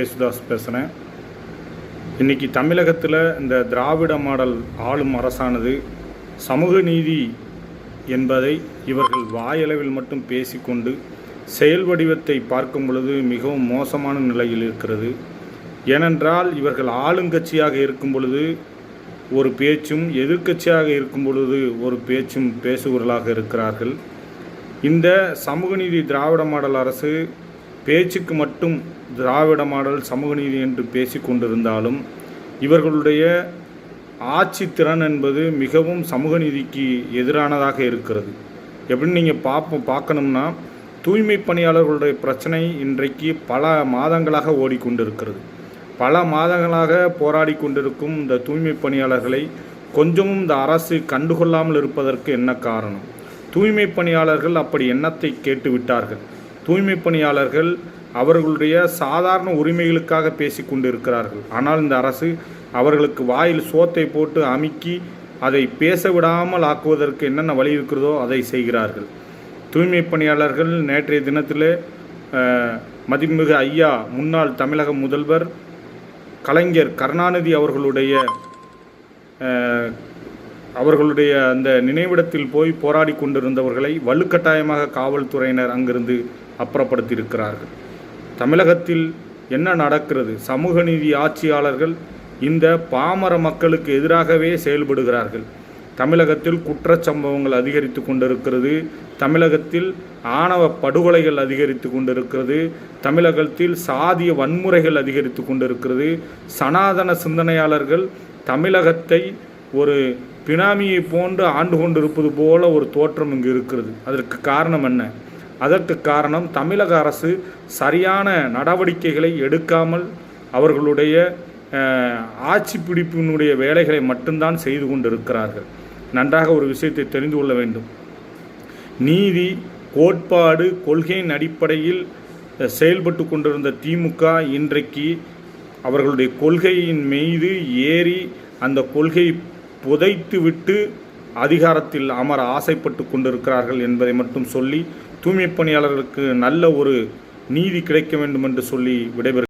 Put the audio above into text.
யேசுதாஸ் பேசுகிறேன். இன்றைக்கி தமிழகத்தில் இந்த திராவிட மாடல் ஆளும் அரசானது சமூக நீதி என்பதை இவர்கள் வாயளவில் மட்டும் பேசிக்கொண்டு செயல் வடிவத்தை பார்க்கும் பொழுது மிகவும் மோசமான நிலையில் இருக்கிறது. ஏனென்றால் இவர்கள் ஆளுங்கட்சியாக இருக்கும் பொழுது ஒரு பேச்சும், எதிர்க்கட்சியாக இருக்கும் பொழுது ஒரு பேச்சும் பேசுபவர்களாக இருக்கிறார்கள். இந்த சமூக நீதி திராவிட மாடல் அரசு பேச்சுக்கு மட்டும் திராவிட மாடல் சமூக நீதி என்று பேசி கொண்டிருந்தாலும் இவர்களுடைய ஆட்சி திறன் என்பது மிகவும் சமூக நீதிக்கு எதிரானதாக இருக்கிறது. எப்படின்னு நீங்கள் பார்க்கணும்னா, தூய்மை பணியாளர்களுடைய பிரச்சனை இன்றைக்கு பல மாதங்களாக ஓடிக்கொண்டிருக்கிறது. பல மாதங்களாக போராடி கொண்டிருக்கும் இந்த தூய்மை பணியாளர்களை கொஞ்சமும் இந்த அரசு கண்டுகொள்ளாமல் இருப்பதற்கு என்ன காரணம்? தூய்மை பணியாளர்கள் அப்படி எண்ணத்தை கேட்டு விட்டார்கள். தூய்மை பணியாளர்கள் அவர்களுடைய சாதாரண உரிமைகளுக்காக பேசி கொண்டிருக்கிறார்கள். ஆனால் இந்த அரசு அவர்களுக்கு வாயில் சோத்தை போட்டு அமுக்கி அதை பேச விடாமல் ஆக்குவதற்கு என்னென்ன வழி இருக்கிறதோ அதை செய்கிறார்கள். தூய்மை பணியாளர்கள் நேற்றைய தினத்தில் மதிப்புமிகு ஐயா முன்னாள் தமிழக முதல்வர் கலைஞர் கருணாநிதி அவர்களுடைய அந்த நினைவிடத்தில் போய் போராடி கொண்டிருந்தவர்களை வலுக்கட்டாயமாக காவல்துறையினர் அங்கிருந்து அப்புறப்படுத்தியிருக்கிறார்கள். தமிழகத்தில் என்ன நடக்கிறது? சமூக நீதி ஆட்சியாளர்கள் இந்த பாமர மக்களுக்கு எதிராகவே செயல்படுகிறார்கள். தமிழகத்தில் குற்றச்சம்பவங்கள் அதிகரித்து கொண்டிருக்கிறது. தமிழகத்தில் ஆணவ படுகொலைகள் அதிகரித்து கொண்டிருக்கிறது. தமிழகத்தில் சாதிய வன்முறைகள் அதிகரித்து கொண்டிருக்கிறது. சனாதன சிந்தனையாளர்கள் தமிழகத்தை ஒரு பினாமியை போன்று ஆண்டு கொண்டிருப்பது போல ஒரு தோற்றம் இங்கு இருக்கிறது. அதற்கு காரணம் என்ன? அதற்கு காரணம் தமிழக அரசு சரியான நடவடிக்கைகளை எடுக்காமல் அவர்களுடைய ஆட்சி பிடிப்பினுடைய வேலைகளை மட்டும்தான் செய்து கொண்டிருக்கிறார்கள். நன்றாக ஒரு விஷயத்தை தெரிந்து கொள்ள வேண்டும். நீதி, கோட்பாடு, கொள்கையின் அடிப்படையில் செயல்பட்டு கொண்டிருந்த திமுக இன்றைக்கு அவர்களுடைய கொள்கையின் மீது ஏறி அந்த கொள்கையை புதைத்துவிட்டு அதிகாரத்தில் அமர ஆசைப்பட்டு கொண்டிருக்கிறார்கள் என்பதை மட்டும் சொல்லி, தூய்மை பணியாளர்களுக்கு நல்ல ஒரு நீதி கிடைக்க வேண்டும் என்று சொல்லி விடைபெறுகிறேன்.